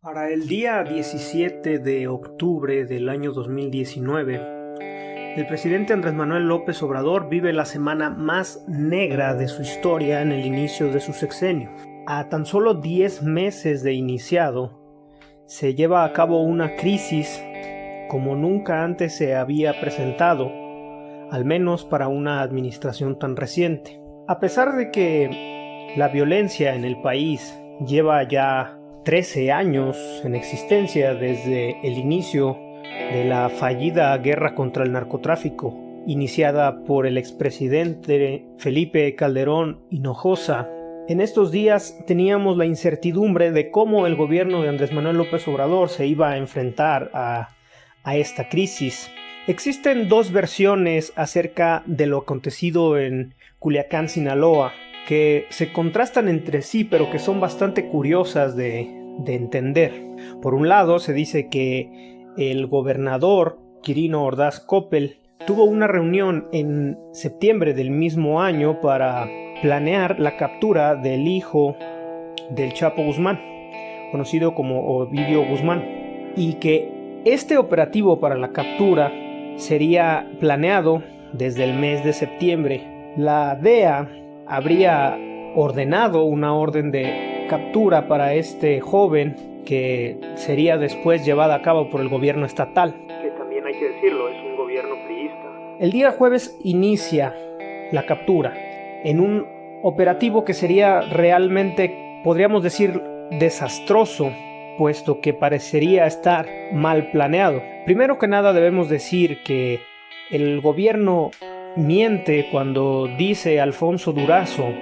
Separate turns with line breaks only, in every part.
Para el día 17 de octubre del año 2019, el presidente Andrés Manuel López Obrador vive la semana más negra de su historia en el inicio de su sexenio. A tan solo 10 meses de iniciado, se lleva a cabo una crisis como nunca antes se había presentado, al menos para una administración tan reciente. A pesar de que la violencia en el país lleva ya 13 años en existencia desde el inicio de la fallida guerra contra el narcotráfico, iniciada por el expresidente Felipe Calderón Hinojosa. En estos días teníamos la incertidumbre de cómo el gobierno de Andrés Manuel López Obrador se iba a enfrentar a esta crisis. Existen dos versiones acerca de lo acontecido en Culiacán, Sinaloa, que se contrastan entre sí, pero que son bastante curiosas de entender. Por un lado, se dice que el gobernador Quirino Ordaz Coppel tuvo una reunión en septiembre del mismo año para planear la captura del hijo del Chapo Guzmán, conocido como Ovidio Guzmán, y que este operativo para la captura sería planeado desde el mes de septiembre. La DEA habría ordenado una orden de captura para este joven que sería después llevada a cabo por el gobierno estatal, que también hay que decirlo, es un gobierno priista. El día jueves inicia la captura en un operativo que sería realmente, podríamos decir, desastroso, puesto que parecería estar mal planeado. Primero que nada debemos decir que el gobierno miente cuando dice Alfonso Durazo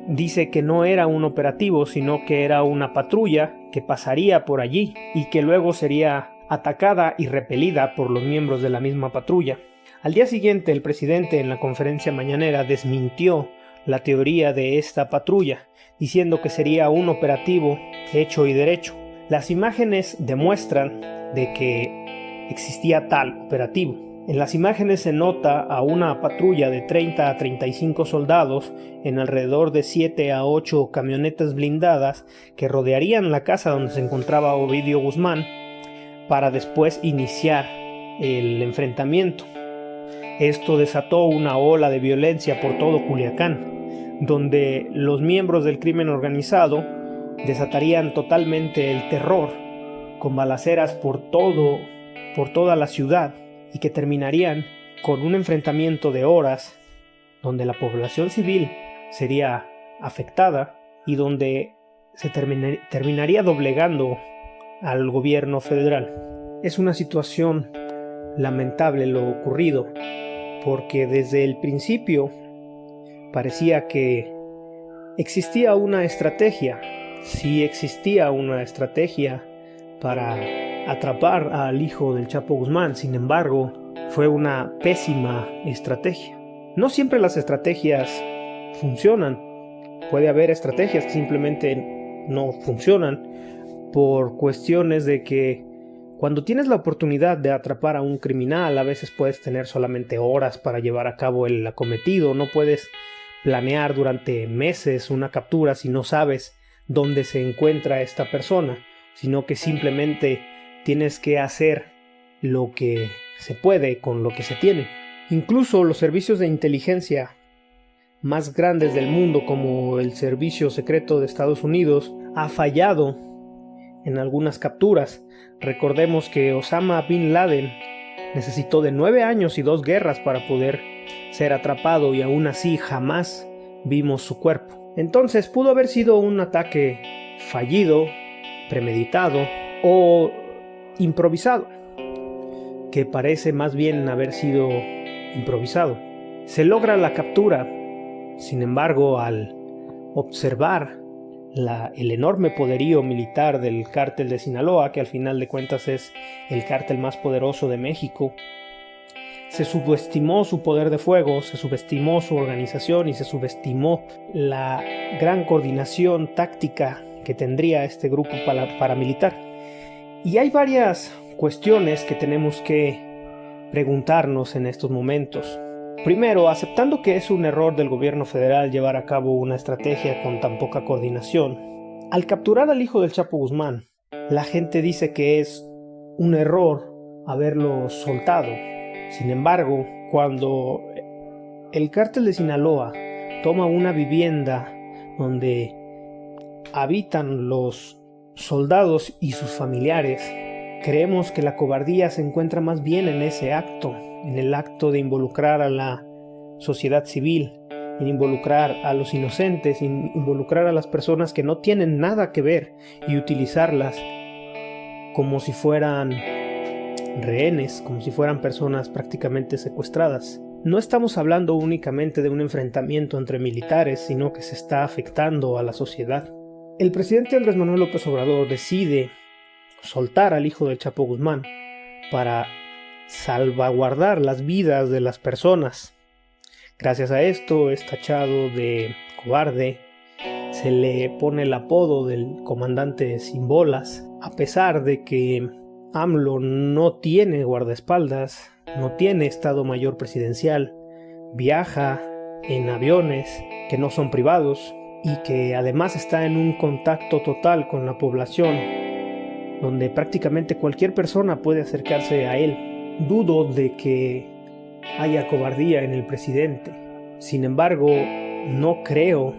dice que no era un operativo, sino que era una patrulla que pasaría por allí y que luego sería atacada y repelida por los miembros de la misma patrulla. Al día siguiente, el presidente en la conferencia mañanera desmintió la teoría de esta patrulla, diciendo que sería un operativo hecho y derecho. Las imágenes demuestran de que existía tal operativo. En las imágenes se nota a una patrulla de 30 a 35 soldados en alrededor de 7 a 8 camionetas blindadas que rodearían la casa donde se encontraba Ovidio Guzmán para después iniciar el enfrentamiento. Esto desató una ola de violencia por todo Culiacán, donde los miembros del crimen organizado desatarían totalmente el terror con balaceras por toda la ciudad, y que terminarían con un enfrentamiento de horas donde la población civil sería afectada y donde se terminaría doblegando al gobierno federal. Es una situación lamentable lo ocurrido, porque desde el principio parecía que existía una estrategia. Sí existía una estrategia para atrapar al hijo del Chapo Guzmán. Sin embargo, fue una pésima estrategia. No siempre las estrategias funcionan. Puede haber estrategias que simplemente no funcionan por cuestiones de que cuando tienes la oportunidad de atrapar a un criminal, a veces puedes tener solamente horas para llevar a cabo el acometido. No puedes planear durante meses una captura si no sabes dónde se encuentra esta persona, sino que simplemente tienes que hacer lo que se puede con lo que se tiene. Incluso los servicios de inteligencia más grandes del mundo, como el Servicio Secreto de Estados Unidos, ha fallado en algunas capturas. Recordemos que Osama Bin Laden necesitó de 9 años y 2 guerras para poder ser atrapado, y aún así jamás vimos su cuerpo. Entonces pudo haber sido un ataque fallido, premeditado o improvisado, que parece más bien haber sido improvisado. Se logra la captura. Sin embargo, al observar el enorme poderío militar del cártel de Sinaloa, que al final de cuentas es el cártel más poderoso de México, se subestimó su poder de fuego, se subestimó su organización y se subestimó la gran coordinación táctica que tendría este grupo paramilitar. Y hay varias cuestiones que tenemos que preguntarnos en estos momentos. Primero, aceptando que es un error del gobierno federal llevar a cabo una estrategia con tan poca coordinación, Al capturar al hijo del Chapo Guzmán, la gente dice que es un error haberlo soltado. Sin embargo, cuando el cártel de Sinaloa toma una vivienda donde habitan los soldados y sus familiares, creemos que la cobardía se encuentra más bien en ese acto, en el acto de involucrar a la sociedad civil, en involucrar a los inocentes, en involucrar a las personas que no tienen nada que ver y utilizarlas como si fueran rehenes, como si fueran personas prácticamente secuestradas. No estamos hablando únicamente de un enfrentamiento entre militares, sino que se está afectando a la sociedad. El presidente Andrés Manuel López Obrador decide soltar al hijo del Chapo Guzmán para salvaguardar las vidas de las personas. Gracias a esto es tachado de cobarde, se le pone el apodo del comandante sin bolas, a pesar de que AMLO no tiene guardaespaldas, no tiene Estado Mayor Presidencial, viaja en aviones que no son privados y que además está en un contacto total con la población, donde prácticamente cualquier persona puede acercarse a él. Dudo de que haya cobardía en el presidente. Sin embargo, no creo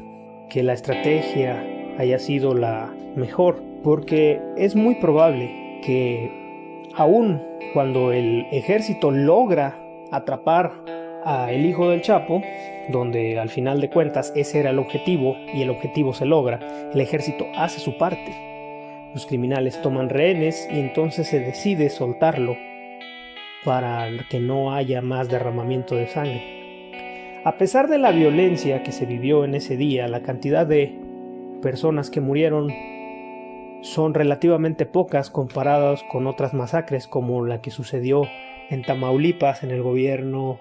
que la estrategia haya sido la mejor, porque es muy probable que aun cuando el ejército logra atrapar a el hijo del Chapo, donde al final de cuentas ese era el objetivo y el objetivo se logra, el ejército hace su parte. Los criminales toman rehenes y entonces se decide soltarlo para que no haya más derramamiento de sangre. A pesar de la violencia que se vivió en ese día, la cantidad de personas que murieron son relativamente pocas comparadas con otras masacres como la que sucedió en Tamaulipas en el gobierno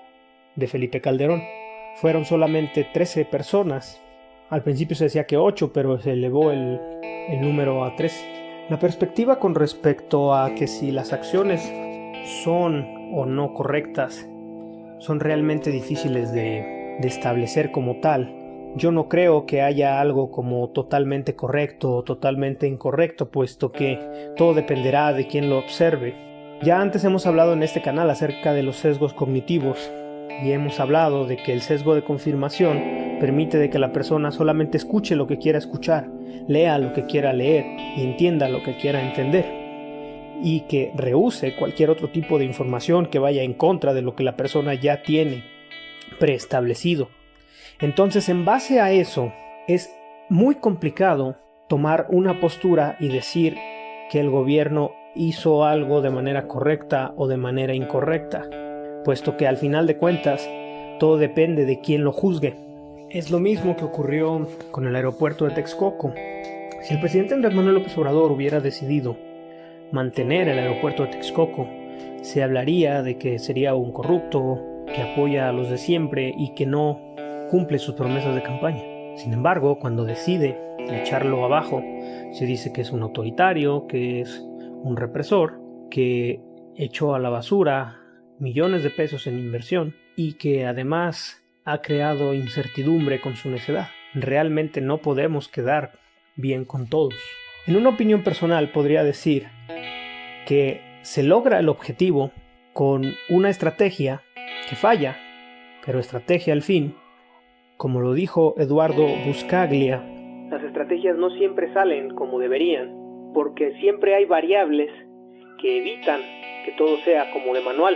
de Felipe Calderón. Fueron solamente 13 personas. Al principio se decía que 8, pero se elevó el número a 13. La perspectiva con respecto a que si las acciones son o no correctas son realmente difíciles de establecer como tal. Yo no creo que haya algo como totalmente correcto o totalmente incorrecto, puesto que todo dependerá de quien lo observe. Ya antes hemos hablado en este canal acerca de los sesgos cognitivos y hemos hablado de que el sesgo de confirmación permite de que la persona solamente escuche lo que quiera escuchar, lea lo que quiera leer y entienda lo que quiera entender, y que rehúse cualquier otro tipo de información que vaya en contra de lo que la persona ya tiene preestablecido. Entonces, en base a eso, es muy complicado tomar una postura y decir que el gobierno hizo algo de manera correcta o de manera incorrecta, puesto que al final de cuentas todo depende de quién lo juzgue. Es lo mismo que ocurrió con el aeropuerto de Texcoco. Si el presidente Andrés Manuel López Obrador hubiera decidido mantener el aeropuerto de Texcoco, se hablaría de que sería un corrupto, que apoya a los de siempre y que no cumple sus promesas de campaña. Sin embargo, cuando decide echarlo abajo, se dice que es un autoritario, que es un represor, que echó a la basura millones de pesos en inversión y que además ha creado incertidumbre con su necedad. Realmente no podemos quedar bien con todos. En una opinión personal podría decir que se logra el objetivo con una estrategia que falla, pero estrategia al fin. Como lo dijo Eduardo Buscaglia, las estrategias no siempre salen como deberían, porque siempre hay variables que evitan que todo sea como de manual.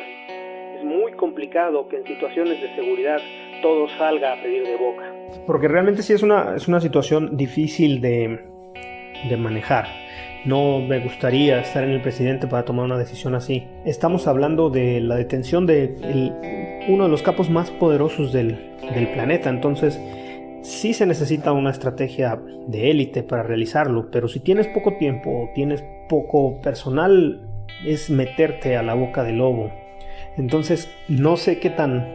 Es muy complicado que en situaciones de seguridad todo salga a pedir de boca. Porque realmente sí es una situación difícil de manejar. No me gustaría estar en el presidente para tomar una decisión así. Estamos hablando de la detención de uno de los capos más poderosos del planeta. Entonces sí se necesita una estrategia de élite para realizarlo. Pero si tienes poco tiempo o tienes poco personal, es meterte a la boca del lobo. Entonces no sé qué tan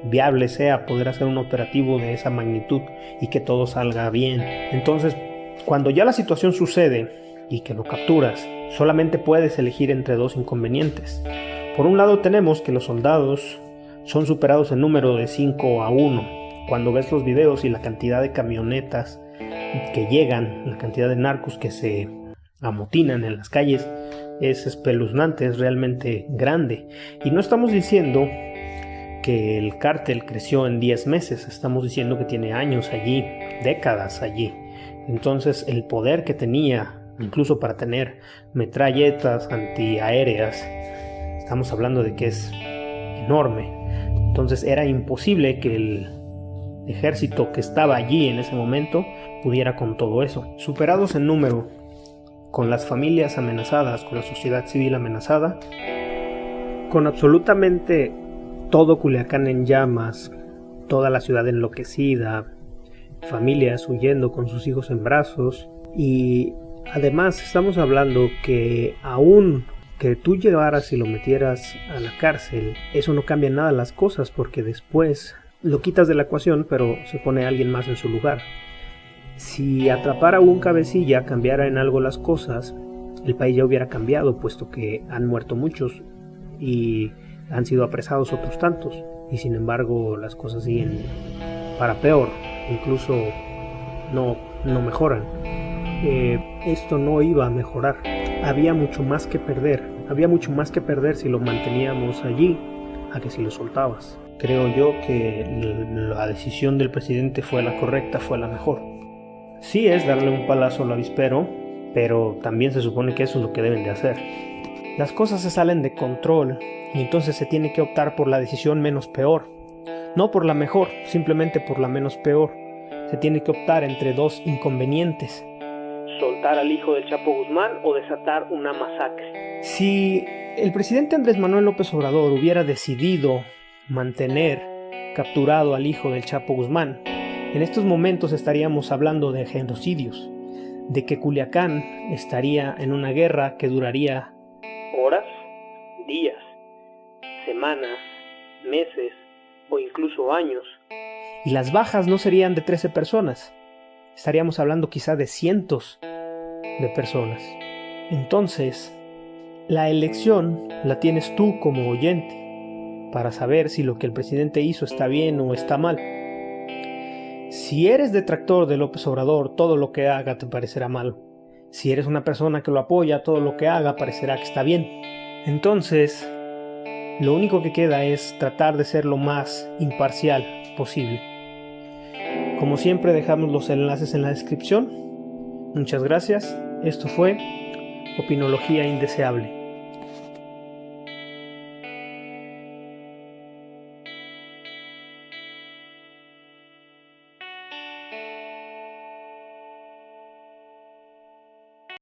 viable sea poder hacer un operativo de esa magnitud y que todo salga bien. Entonces, cuando ya la situación sucede y que lo capturas, solamente puedes elegir entre dos inconvenientes. Por un lado tenemos que los soldados son superados en número de 5-1. Cuando ves los videos y la cantidad de camionetas que llegan, la cantidad de narcos que se amotinan en las calles es espeluznante, es realmente grande. Y no estamos diciendo que el cártel creció en 10 meses, estamos diciendo que tiene años allí, décadas allí. Entonces el poder que tenía, incluso para tener metralletas antiaéreas, estamos hablando de que es enorme. Entonces era imposible que el ejército que estaba allí en ese momento pudiera con todo eso. Superados en número, con las familias amenazadas, con la sociedad civil amenazada, con absolutamente todo Culiacán en llamas, toda la ciudad enloquecida, familias huyendo con sus hijos en brazos, y además estamos hablando que aún que tú llevaras y lo metieras a la cárcel, eso no cambia nada las cosas, porque después lo quitas de la ecuación, pero se pone alguien más en su lugar. Si atrapara a un cabecilla, cambiara en algo las cosas, el país ya hubiera cambiado, puesto que han muerto muchos y han sido apresados otros tantos, y sin embargo las cosas siguen para peor, incluso no mejoran. Esto no iba a mejorar. Había mucho más que perder si lo manteníamos allí a que si lo soltabas. Creo yo que la decisión del presidente fue la correcta, fue la mejor. Sí es darle un palazo al avispero, pero también se supone que eso es lo que deben de hacer. Las cosas se salen de control y entonces se tiene que optar por la decisión menos peor. No por la mejor, simplemente por la menos peor. Se tiene que optar entre dos inconvenientes: soltar al hijo del Chapo Guzmán o desatar una masacre. Si el presidente Andrés Manuel López Obrador hubiera decidido mantener capturado al hijo del Chapo Guzmán, en estos momentos estaríamos hablando de genocidios, de que Culiacán estaría en una guerra que duraría horas, días, semanas, meses o incluso años. Y las bajas no serían de 13 personas, estaríamos hablando quizá de cientos de personas. Entonces, la elección la tienes tú como oyente para saber si lo que el presidente hizo está bien o está mal. Si eres detractor de López Obrador, todo lo que haga te parecerá malo. Si eres una persona que lo apoya, todo lo que haga parecerá que está bien. Entonces, lo único que queda es tratar de ser lo más imparcial posible. Como siempre, dejamos los enlaces en la descripción. Muchas gracias. Esto fue Opinología Indeseable.